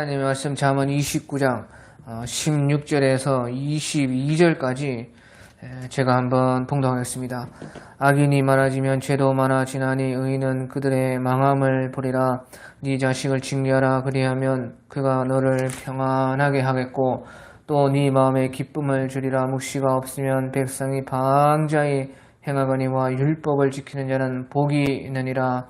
하나님의 말씀 잠언 29장 16절에서 22절까지 제가 한번 봉독하겠습니다. 악인이 많아지면 죄도 많아지나니 의인은 그들의 망함을 보리라. 네 자식을 징계하라. 그리하면 그가 너를 평안하게 하겠고 또 네 마음에 기쁨을 주리라. 묵시가 없으면 백성이 방자히 행하거니와 율법을 지키는 자는 복이 있느니라.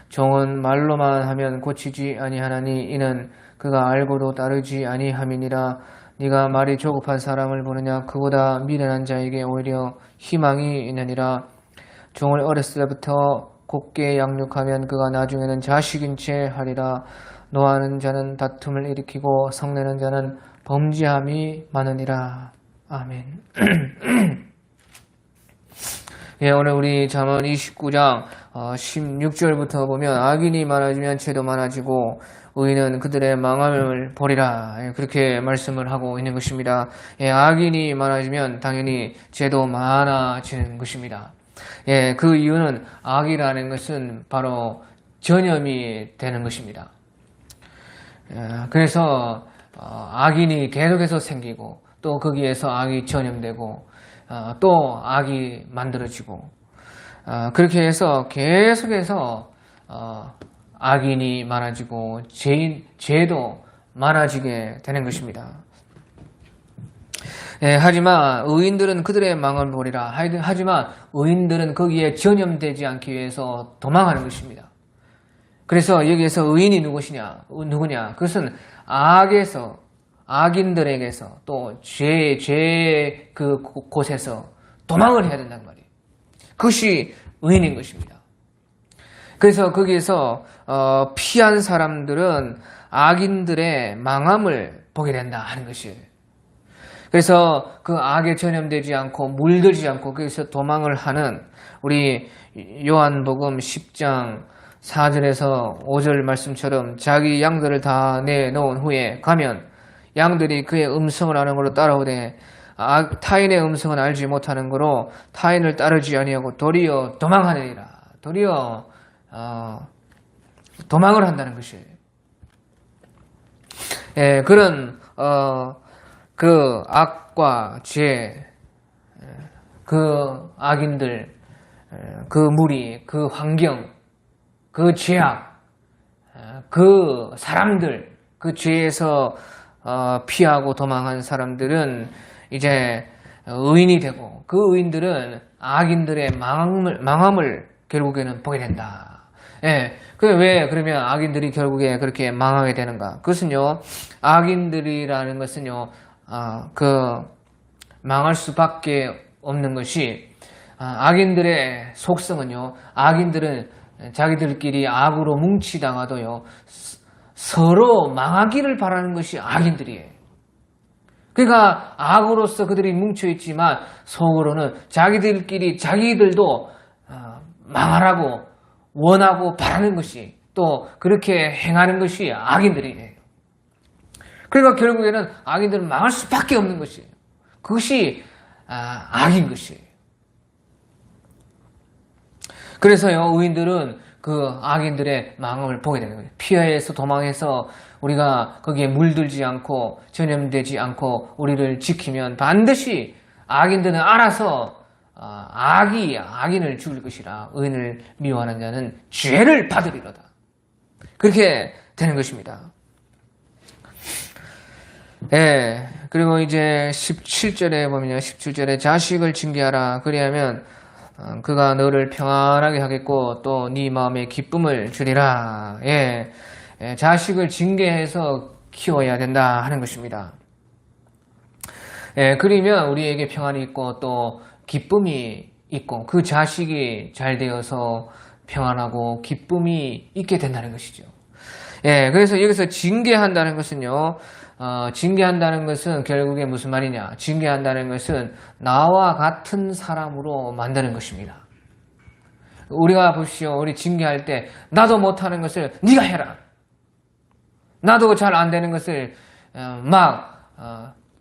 종은 말로만 하면 고치지 아니하나니 이는 그가 알고도 따르지 아니함이니라. 네가 말이 조급한 사람을 보느냐? 그보다 미련한 자에게 오히려 희망이 있느니라. 종을 어렸을 때부터 곱게 양육하면 그가 나중에는 자식인 채 하리라. 노하는 자는 다툼을 일으키고 성내는 자는 범죄함이 많으니라. 아멘. 예, 오늘 우리 잠언 29장 16절부터 보면 악인이 많아지면 죄도 많아지고 의인은 그들의 망함을 보리라. 예, 그렇게 말씀을 하고 있는 것입니다. 예, 악인이 많아지면 당연히 죄도 많아지는 것입니다. 예, 그 이유는 악이라는 것은 바로 전염이 되는 것입니다. 예, 그래서 악인이 계속해서 생기고 또 거기에서 악이 전염되고 또 악이 만들어지고 그렇게 해서 계속해서 악인이 많아지고 죄도 많아지게 되는 것입니다. 예, 하지만 의인들은 그들의 망함을 보리라. 하지만 의인들은 거기에 전염되지 않기 위해서 도망하는 것입니다. 그래서 여기에서 의인이 누구냐? 그것은 악인들에게서 또 죄의 그 곳에서 도망을 해야 된다는 말이에요. 그것이 의인인 것입니다. 그래서 거기에서 피한 사람들은 악인들의 망함을 보게 된다 하는 것이에요. 그래서 그 악에 전염되지 않고 물들지 않고 거기서 도망을 하는 우리 요한복음 10장 4절에서 5절 말씀처럼 자기 양들을 다 내놓은 후에 가면 양들이 그의 음성을 아는 걸로 따라오되 타인의 음성은 알지 못하는 거로 타인을 따르지 아니하고 도리어 도망하느니라. 도리어 도망을 한다는 것이에요. 예, 그런 그 악과 죄, 그 악인들, 그 무리, 그 환경, 그 죄악, 그 사람들, 그 죄에서 피하고 도망한 사람들은 이제 의인이 되고 그 의인들은 악인들의 망함을 결국에는 보게 된다. 예. 왜 그러면 악인들이 결국에 그렇게 망하게 되는가? 그것은요, 악인들이라는 것은요, 망할 수밖에 없는 것이, 악인들의 속성은요, 악인들은 자기들끼리 악으로 뭉치다가도요, 서로 망하기를 바라는 것이 악인들이에요. 그러니까 악으로서 그들이 뭉쳐있지만 속으로는 자기들도 망하라고 원하고 바라는 것이 또 그렇게 행하는 것이 악인들이에요. 그러니까 결국에는 악인들은 망할 수밖에 없는 것이에요. 그것이 악인 것이에요. 그래서요, 의인들은 그 악인들의 망함을 보게 되는 거예요. 피해서 도망해서 우리가 거기에 물들지 않고 전염되지 않고 우리를 지키면 반드시 악인들은 알아서 악인을 죽일 것이라. 의인을 미워하는 자는 죄를 받으리로다. 그렇게 되는 것입니다. 예, 그리고 이제 17절에 보면요. 17절에 자식을 징계하라. 그리하면 그가 너를 평안하게 하겠고 또 네 마음에 기쁨을 주리라. 예, 자식을 징계해서 키워야 된다 하는 것입니다. 예, 그러면 우리에게 평안이 있고 또 기쁨이 있고 그 자식이 잘 되어서 평안하고 기쁨이 있게 된다는 것이죠. 예, 그래서 여기서 징계한다는 것은요, 징계한다는 것은 결국에 무슨 말이냐? 징계한다는 것은 나와 같은 사람으로 만드는 것입니다. 우리가 보십시오. 우리 징계할 때 나도 못하는 것을 네가 해라. 나도 잘 안 되는 것을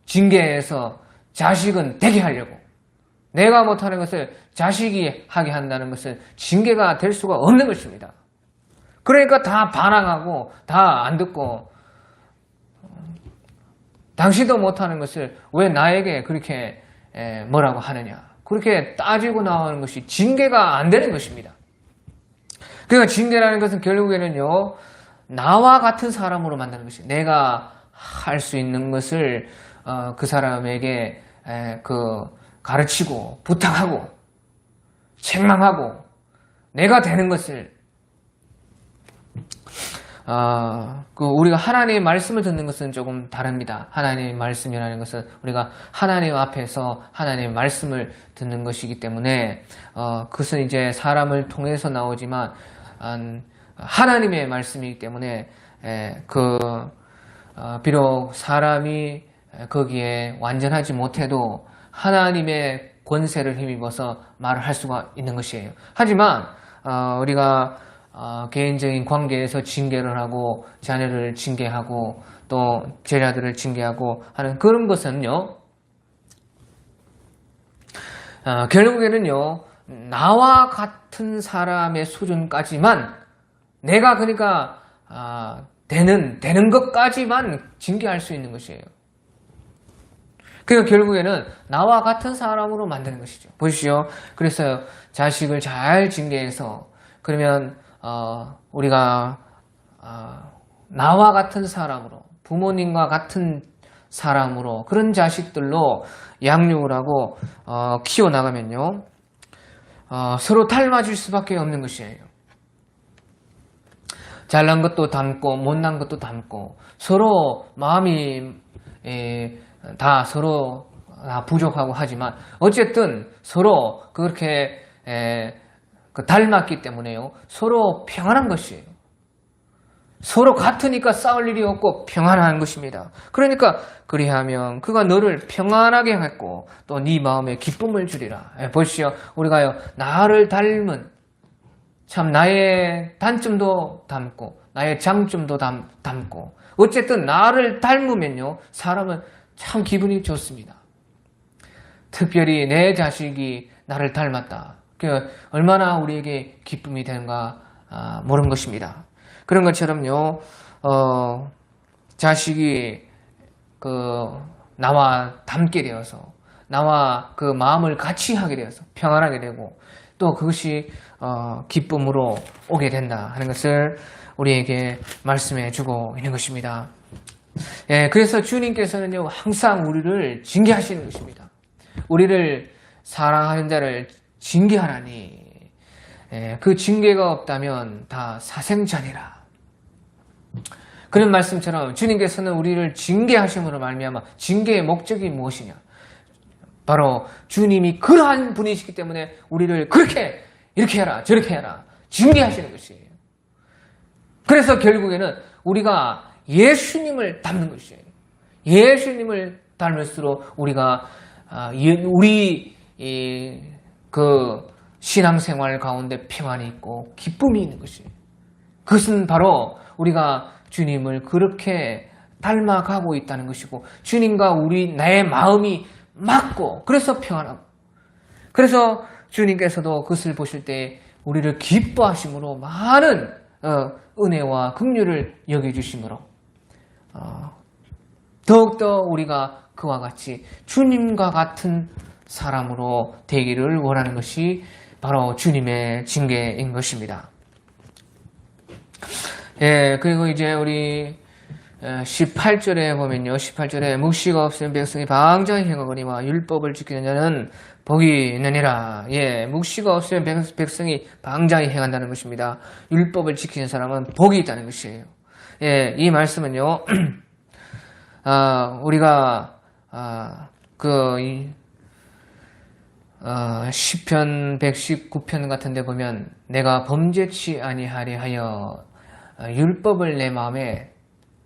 징계해서 자식은 되게 하려고. 내가 못하는 것을 자식이 하게 한다는 것은 징계가 될 수가 없는 것입니다. 그러니까 다 반항하고 다 안 듣고 당신도 못하는 것을 왜 나에게 그렇게 뭐라고 하느냐. 그렇게 따지고 나오는 것이 징계가 안 되는 것입니다. 그러니까 징계라는 것은 결국에는요, 나와 같은 사람으로 만드는 것이, 내가 할 수 있는 것을 그 사람에게 가르치고 부탁하고 책망하고 내가 되는 것을 우리가 하나님의 말씀을 듣는 것은 조금 다릅니다. 하나님의 말씀이라는 것은 우리가 하나님 앞에서 하나님의 말씀을 듣는 것이기 때문에 그것은 이제 사람을 통해서 나오지만 하나님의 말씀이기 때문에 비록 사람이 거기에 완전하지 못해도 하나님의 권세를 힘입어서 말을 할 수가 있는 것이에요. 하지만 우리가 개인적인 관계에서 징계를 하고 자녀를 징계하고 또 제자들을 징계하고 하는 그런 것은요, 결국에는요, 나와 같은 사람의 수준까지만 내가 그러니까 되는 것까지만 징계할 수 있는 것이에요. 그러니까 결국에는 나와 같은 사람으로 만드는 것이죠. 보십시오. 그래서 자식을 잘 징계해서 그러면 우리가 나와 같은 사람으로, 부모님과 같은 사람으로 그런 자식들로 양육을 하고 키워나가면요, 서로 닮아질 수밖에 없는 것이에요. 잘난 것도 닮고 못난 것도 닮고 서로 마음이 다 서로 부족하고 하지만 어쨌든 서로 그렇게 닮았기 때문에요, 서로 평안한 것이에요. 서로 같으니까 싸울 일이 없고 평안한 것입니다. 그러니까 그리하면 그가 너를 평안하게 했고 또 네 마음에 기쁨을 주리라. 보시오, 우리가요, 나를 닮은, 참 나의 단점도 닮고 나의 장점도 닮고 어쨌든 나를 닮으면요, 사람은 참 기분이 좋습니다. 특별히 내 자식이 나를 닮았다. 얼마나 우리에게 기쁨이 되는가 모르는 것입니다. 그런 것처럼요, 자식이 나와 닮게 되어서 나와 그 마음을 같이 하게 되어서 평안하게 되고 또 그것이 기쁨으로 오게 된다 하는 것을 우리에게 말씀해 주고 있는 것입니다. 그래서 주님께서는요, 항상 우리를 징계하시는 것입니다. 우리를 사랑하는 자를 징계하라니 그 징계가 없다면 다 사생자니라. 그런 말씀처럼 주님께서는 우리를 징계하심으로 말미암아 징계의 목적이 무엇이냐? 바로 주님이 그러한 분이시기 때문에 우리를 그렇게 이렇게 해라 저렇게 해라 징계하시는 것이에요. 그래서 결국에는 우리가 예수님을 닮는 것이에요. 예수님을 닮을수록 우리가 우리 그 신앙생활 가운데 평안이 있고 기쁨이 있는 것이에요. 그것은 바로 우리가 주님을 그렇게 닮아가고 있다는 것이고 주님과 나의 마음이 맞고 그래서 평안하고 그래서 주님께서도 그것을 보실 때 우리를 기뻐하심으로 많은 은혜와 긍휼을 여겨주심으로 더욱더 우리가 그와 같이 주님과 같은 사람으로 되기를 원하는 것이 바로 주님의 징계인 것입니다. 그리고 이제 우리 18절에 보면요, 18절에 묵시가 없으면 백성이 방자히 행하거니와 율법을 지키는 자는 복이 있느니라. 묵시가 없으면 백성이 방자히 행한다는 것입니다. 율법을 지키는 사람은 복이 있다는 것이에요. 이 말씀은요, 우리가 시편 119편 같은 데 보면 내가 범죄치 아니하리 하여 율법을 내 마음에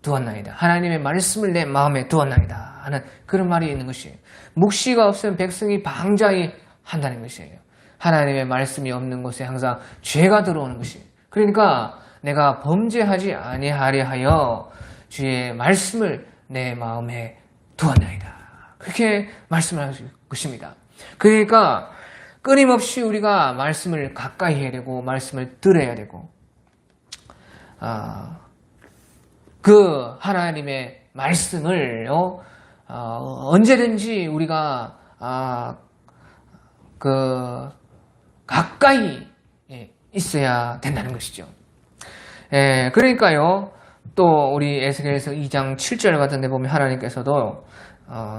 두었나이다. 하나님의 말씀을 내 마음에 두었나이다 하는 그런 말이 있는 것이에요. 묵시가 없으면 백성이 방자히 한다는 것이에요. 하나님의 말씀이 없는 곳에 항상 죄가 들어오는 것이에요. 그러니까 내가 범죄하지 아니하리 하여 주의 말씀을 내 마음에 두었나이다. 그렇게 말씀을 하실 것입니다. 그러니까 끊임없이 우리가 말씀을 가까이 해야 되고 말씀을 들어야 되고 그 하나님의 말씀을 언제든지 우리가 가까이 있어야 된다는 것이죠. 그러니까요. 또 우리 에스겔서 2장 7절 같은 데 보면 하나님께서도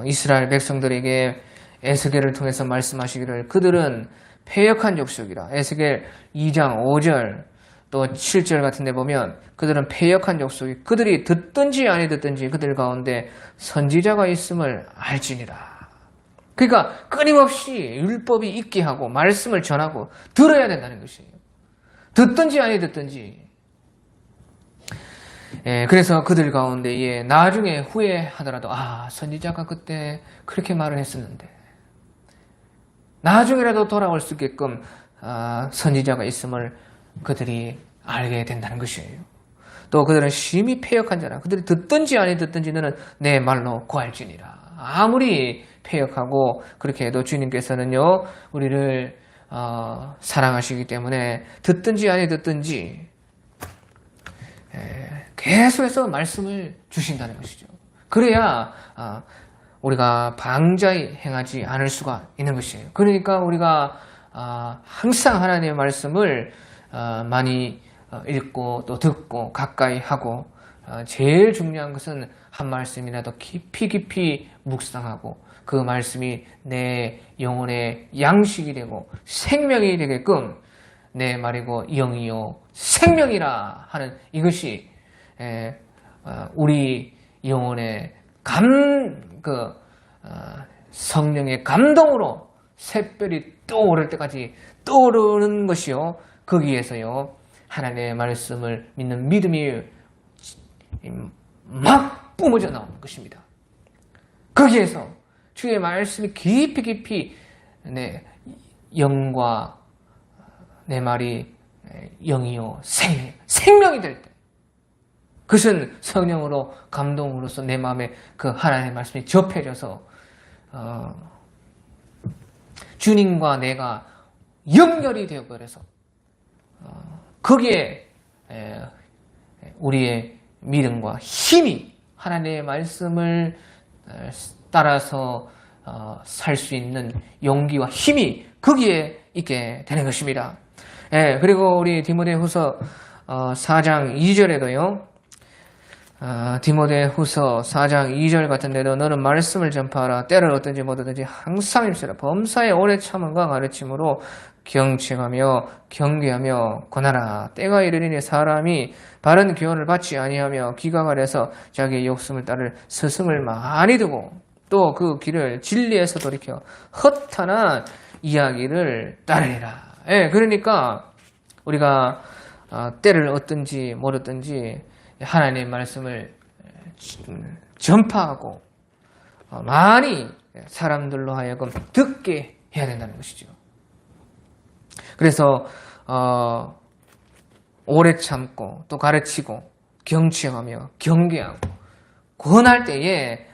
이스라엘 백성들에게 에스겔을 통해서 말씀하시기를 그들은 패역한 족속이라. 에스겔 2장 5절 또 7절 같은 데 보면 그들은 패역한 족속이 그들이 듣든지 아니 듣든지 그들 가운데 선지자가 있음을 알지니라. 그러니까 끊임없이 율법이 있게 하고 말씀을 전하고 들어야 된다는 것이에요. 듣든지 아니 듣든지. 그래서 그들 가운데 나중에 후회하더라도 선지자가 그때 그렇게 말을 했었는데 나중에라도 돌아올 수 있게끔 선지자가 있음을 그들이 알게 된다는 것이에요. 또 그들은 심히 패역한 자라. 그들이 듣든지 아니 듣든지 너는 내 말로 고할지니라. 아무리 패역하고 그렇게 해도 주님께서는요 우리를 사랑하시기 때문에 듣든지 아니 듣든지 계속해서 말씀을 주신다는 것이죠. 그래야 우리가 방자히 행하지 않을 수가 있는 것이에요. 그러니까 우리가 항상 하나님의 말씀을 많이 읽고 또 듣고 가까이 하고 제일 중요한 것은 한 말씀이라도 깊이 묵상하고 그 말씀이 내 영혼의 양식이 되고 생명이 되게끔 내 말이고 영이요 생명이라 하는 이것이 우리 영혼의 성령의 감동으로 새별이 떠오를 때까지 떠오르는 것이요. 거기에서요 하나님의 말씀을 믿는 믿음이 막 뿜어져 나오는 것입니다. 거기에서 주의 말씀이 깊이 내 영과 내 말이 영이요 생명이 될 때 그것은 성령으로 감동으로서 내 마음에 그 하나님의 말씀이 접해져서 주님과 내가 연결이 되어버려서 거기에 우리의 믿음과 힘이 하나님의 말씀을 따라서 살 수 있는 용기와 힘이 거기에 있게 되는 것입니다. 그리고 우리 디모데후서 4장 2절에도요. 디모데후서 4장 2절 같은 데도 너는 말씀을 전파하라. 때를 얻든지 못 얻든지 항상 힘쓰라. 범사에 오래 참음과 가르침으로 경책하며 경계하며 권하라. 때가 이르리니 사람이 바른 교훈을 받지 아니하며 귀가 가려서 자기의 욕심을 따를 스승을 많이 두고 또 그 길을 진리에서 돌이켜 허탄한 이야기를 따르리라. 그러니까 우리가 때를 얻든지 못 얻든지 하나님의 말씀을 전파하고 많이 사람들로 하여금 듣게 해야 된다는 것이죠. 그래서 오래 참고 또 가르치고 경치하며 경계하고 권할 때에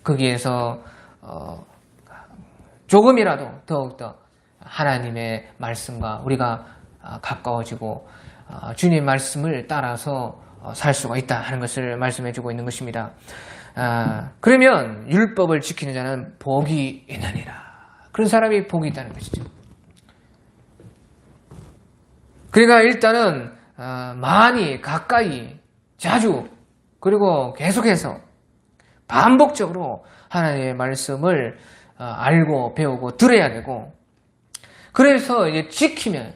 거기에서 조금이라도 더욱더 하나님의 말씀과 우리가 가까워지고 주님의 말씀을 따라서 살 수가 있다 하는 것을 말씀해주고 있는 것입니다. 그러면 율법을 지키는 자는 복이 있느니라. 그런 사람이 복이 있다는 것이죠. 그러니까 일단은 많이 가까이 자주 그리고 계속해서 반복적으로 하나님의 말씀을 알고 배우고 들어야 되고 그래서 이제 지키면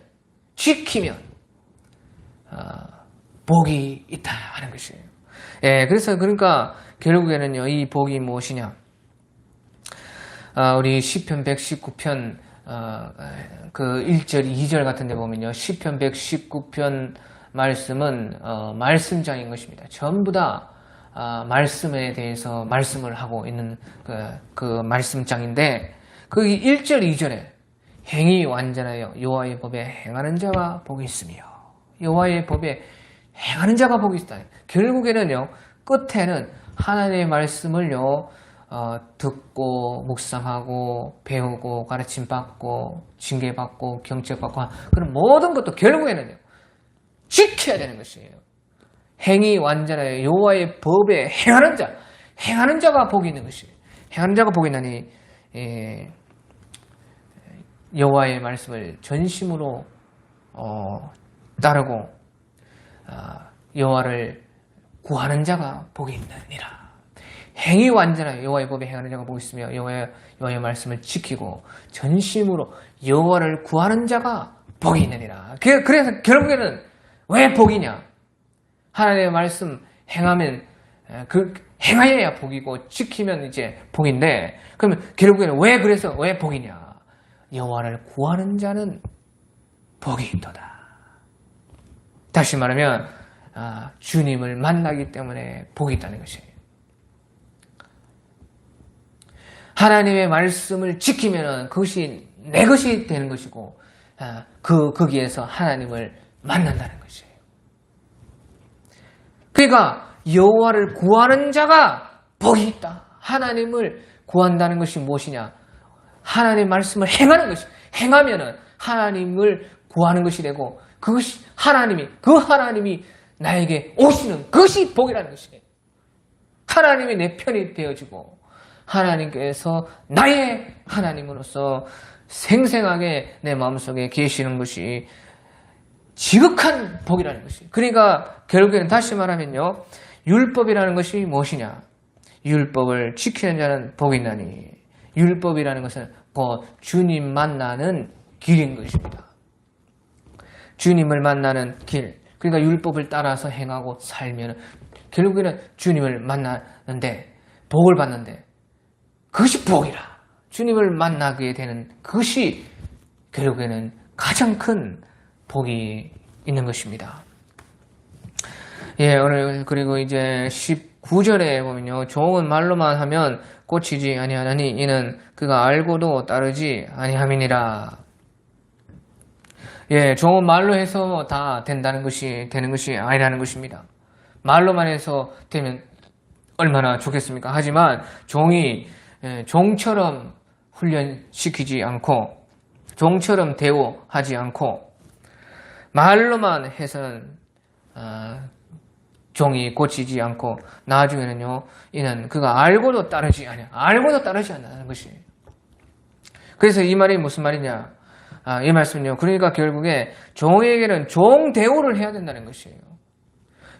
복이 있다 하는 것이에요. 그래서 그러니까 결국에는요 이 복이 무엇이냐? 우리 시편 119편 그 1절 2절 같은 데 보면요 시편 119편 말씀은 말씀장인 것입니다. 전부 다 말씀에 대해서 말씀을 하고 있는 그 말씀장인데 그 1절 2절에 행위 완전하여 여호와의 법에 행하는 자가 복이 있으며 여호와의 법에 행하는 자가 복이 있다. 결국에는요 끝에는 하나님의 말씀을요 듣고 묵상하고 배우고 가르침받고 징계받고 경책받고 그런 모든 것도 결국에는요 지켜야 되는 것이에요. 행위 완전하여 여호와의 법에 행하는 자 행하는 자가 복이 있는 것이. 행하는 자가 복이 있나니 여호와의 말씀을 전심으로 따르고 여호와를 구하는 자가 복이 있느니라. 행위 완전하여 여호와의 법에 행하는 자가 복이 있으며 여호와의 말씀을 지키고 전심으로 여호와를 구하는 자가 복이 있느니라. 그래서 결국에는 왜 복이냐? 하나님의 말씀 행하면 행하여야 복이고 지키면 이제 복인데, 그러면 결국에는 왜 복이냐? 여호와를 구하는 자는 복이 있도다. 다시 말하면 주님을 만나기 때문에 복이 있다는 것이에요. 하나님의 말씀을 지키면 그것이 내 것이 되는 것이고 거기에서 하나님을 만난다는 것이에요. 그러니까 여호와를 구하는 자가 복이 있다. 하나님을 구한다는 것이 무엇이냐? 하나님의 말씀을 행하는 것이. 행하면은 하나님을 구하는 것이 되고 그것이 하나님이 나에게 오시는 그것이 복이라는 것이에요. 하나님이 내 편이 되어지고 하나님께서 나의 하나님으로서 생생하게 내 마음속에 계시는 것이 지극한 복이라는 것이. 그러니까 결국에는 다시 말하면요, 율법이라는 것이 무엇이냐? 율법을 지키는 자는 복이 있나니. 율법이라는 것은 주님 만나는 길인 것입니다. 주님을 만나는 길. 그러니까 율법을 따라서 행하고 살면 결국에는 주님을 만나는데, 복을 받는데, 그것이 복이라. 주님을 만나게 되는 그것이 결국에는 가장 큰 복이 있는 것입니다. 오늘 그리고 이제 19절에 보면요, 종은 말로만 하면 꽂히지 아니하나니 이는 그가 알고도 따르지 아니함이니라. 종은 말로 해서 다 되는 것이 아니라는 것입니다. 말로만 해서 되면 얼마나 좋겠습니까? 하지만 종이 종처럼 훈련시키지 않고 종처럼 대우하지 않고 말로만 해서는 종이 고치지 않고 나중에는요, 이는 그가 알고도 따르지 않는다는 것이에요. 그래서 이 말이 무슨 말이냐? 이 말씀은요, 그러니까 결국에 종에게는 종 대우를 해야 된다는 것이에요.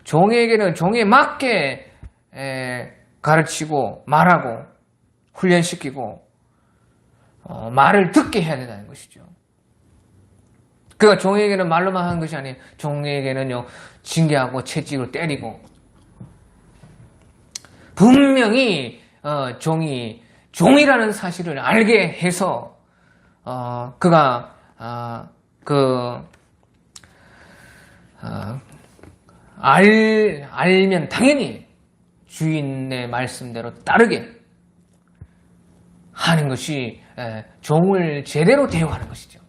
종에게는 종에 맞게 가르치고 말하고 훈련시키고 말을 듣게 해야 된다는 것이죠. 그러니까 종에게는 말로만 하는 것이 아니에요. 종에게는요, 징계하고 채찍으로 때리고 분명히 종이 종이라는 사실을 알게 해서 그가 알면 당연히 주인의 말씀대로 따르게 하는 것이 종을 제대로 대우하는 것이죠.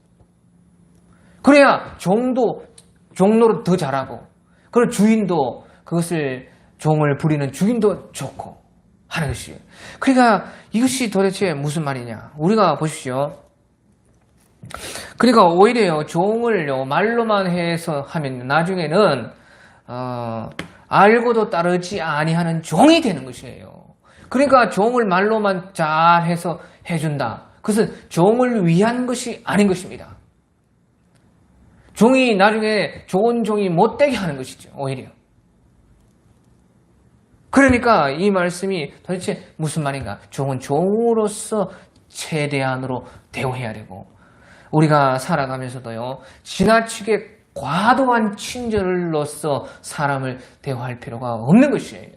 그래야 종노릇 더 잘하고, 그리고 주인도 그것을 종을 부리는 주인도 좋고 하는 것이에요. 그러니까 이것이 도대체 무슨 말이냐? 우리가 보십시오. 그러니까 오히려 종을 말로만 해서 하면 나중에는 알고도 따르지 아니하는 종이 되는 것이에요. 그러니까 종을 말로만 잘해서 해준다. 그것은 종을 위한 것이 아닌 것입니다. 종이 나중에 좋은 종이 못되게 하는 것이죠. 오히려. 그러니까 이 말씀이 도대체 무슨 말인가? 종은 종으로서 최대한으로 대우해야 되고, 우리가 살아가면서도요, 지나치게 과도한 친절로서 사람을 대우할 필요가 없는 것이에요.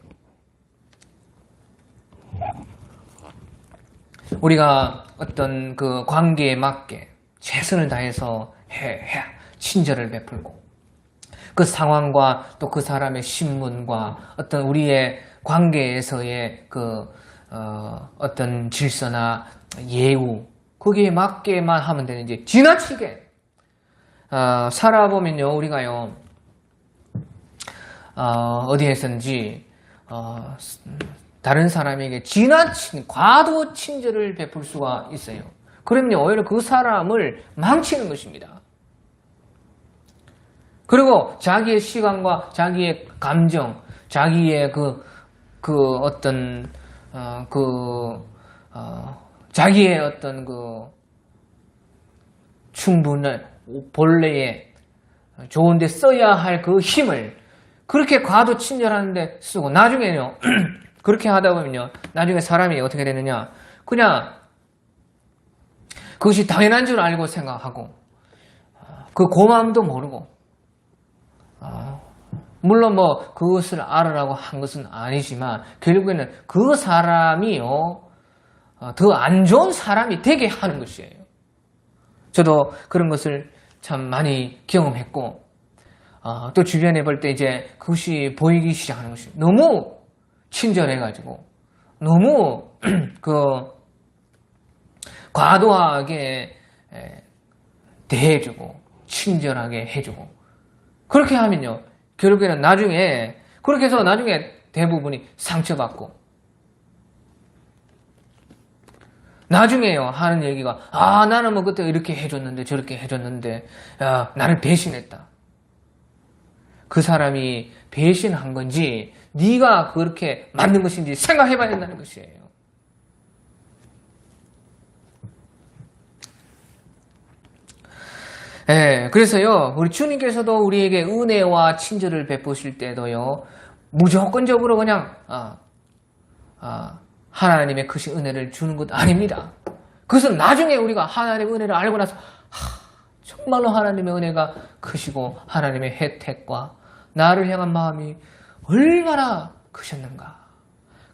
우리가 어떤 그 관계에 맞게 최선을 다해서 친절을 베풀고, 그 상황과 또 그 사람의 신분과 어떤 우리의 관계에서의 어떤 질서나 예우, 거기에 맞게만 하면 되는지, 지나치게 살아보면요, 우리가요, 어디에선지 다른 사람에게 지나친 과도 친절을 베풀 수가 있어요. 그러면 오히려 그 사람을 망치는 것입니다. 그리고 자기의 시간과 자기의 감정, 자기의 어떤 자기의 어떤 충분한 본래의 좋은데 써야 할 그 힘을 그렇게 과도 친절하는데 쓰고 나중에요 그렇게 하다 보면요 나중에 사람이 어떻게 되느냐 그냥 그것이 당연한 줄 알고 생각하고 그 고마움도 모르고 물론 뭐 그것을 알으라고 한 것은 아니지만 결국에는 그 사람이요 더 안 좋은 사람이 되게 하는 것이에요. 저도 그런 것을 참 많이 경험했고 또 주변에 볼 때 이제 그것이 보이기 시작하는 것이 너무 친절해가지고 너무 과도하게 대해주고 친절하게 해주고 그렇게 하면요 결국에는 나중에 그렇게 해서 나중에 대부분이 상처받고 나중에요 하는 얘기가 나는 뭐 그때 이렇게 해줬는데 저렇게 해줬는데 나를 배신했다. 그 사람이 배신한 건지 네가 그렇게 만든 것인지 생각해봐야 된다는 것이에요. 그래서요 우리 주님께서도 우리에게 은혜와 친절을 베푸실 때도요 무조건적으로 그냥 하나님의 크신 은혜를 주는 것 아닙니다. 그것은 나중에 우리가 하나님의 은혜를 알고 나서 정말로 하나님의 은혜가 크시고 하나님의 혜택과 나를 향한 마음이 얼마나 크셨는가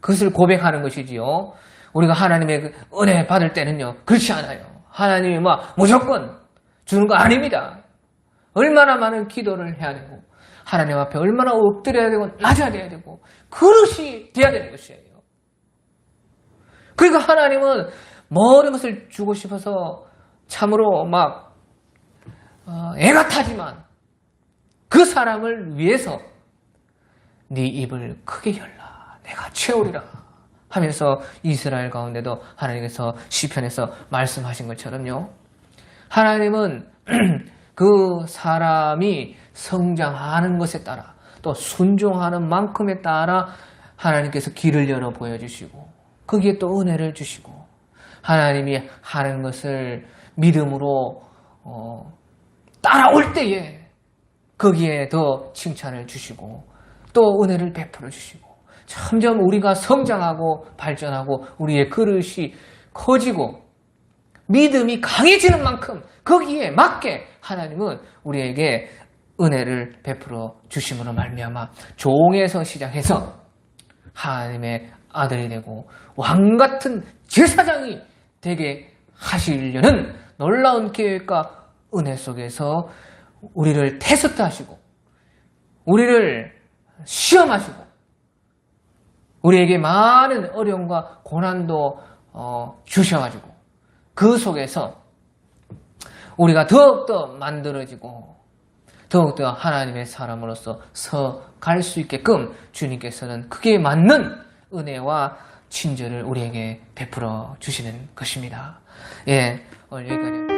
그것을 고백하는 것이지요. 우리가 하나님의 그 은혜 받을 때는요 그렇지 않아요. 하나님이 막 무조건 주는 거 아닙니다. 얼마나 많은 기도를 해야 되고 하나님 앞에 얼마나 엎드려야 되고 낮아야 되고 그릇이 돼야 되는 것이에요. 그러니까 하나님은 모든 것을 주고 싶어서 참으로 막 애가 타지만 그 사람을 위해서 네 입을 크게 열라 내가 채우리라 하면서 이스라엘 가운데도 하나님께서 시편에서 말씀하신 것처럼요 하나님은 그 사람이 성장하는 것에 따라 또 순종하는 만큼에 따라 하나님께서 길을 열어 보여주시고 거기에 또 은혜를 주시고 하나님이 하는 것을 믿음으로 따라올 때에 거기에 더 칭찬을 주시고 또 은혜를 베풀어 주시고 점점 우리가 성장하고 발전하고 우리의 그릇이 커지고 믿음이 강해지는 만큼 거기에 맞게 하나님은 우리에게 은혜를 베풀어 주심으로 말미암아 종에서 시작해서 하나님의 아들이 되고 왕같은 제사장이 되게 하시려는 놀라운 계획과 은혜 속에서 우리를 테스트하시고 우리를 시험하시고 우리에게 많은 어려움과 고난도 주셔가지고 그 속에서 우리가 더욱더 만들어지고 더욱더 하나님의 사람으로서 갈 수 있게끔 주님께서는 그게 맞는 은혜와 친절을 우리에게 베풀어 주시는 것입니다. 오늘 여기까지.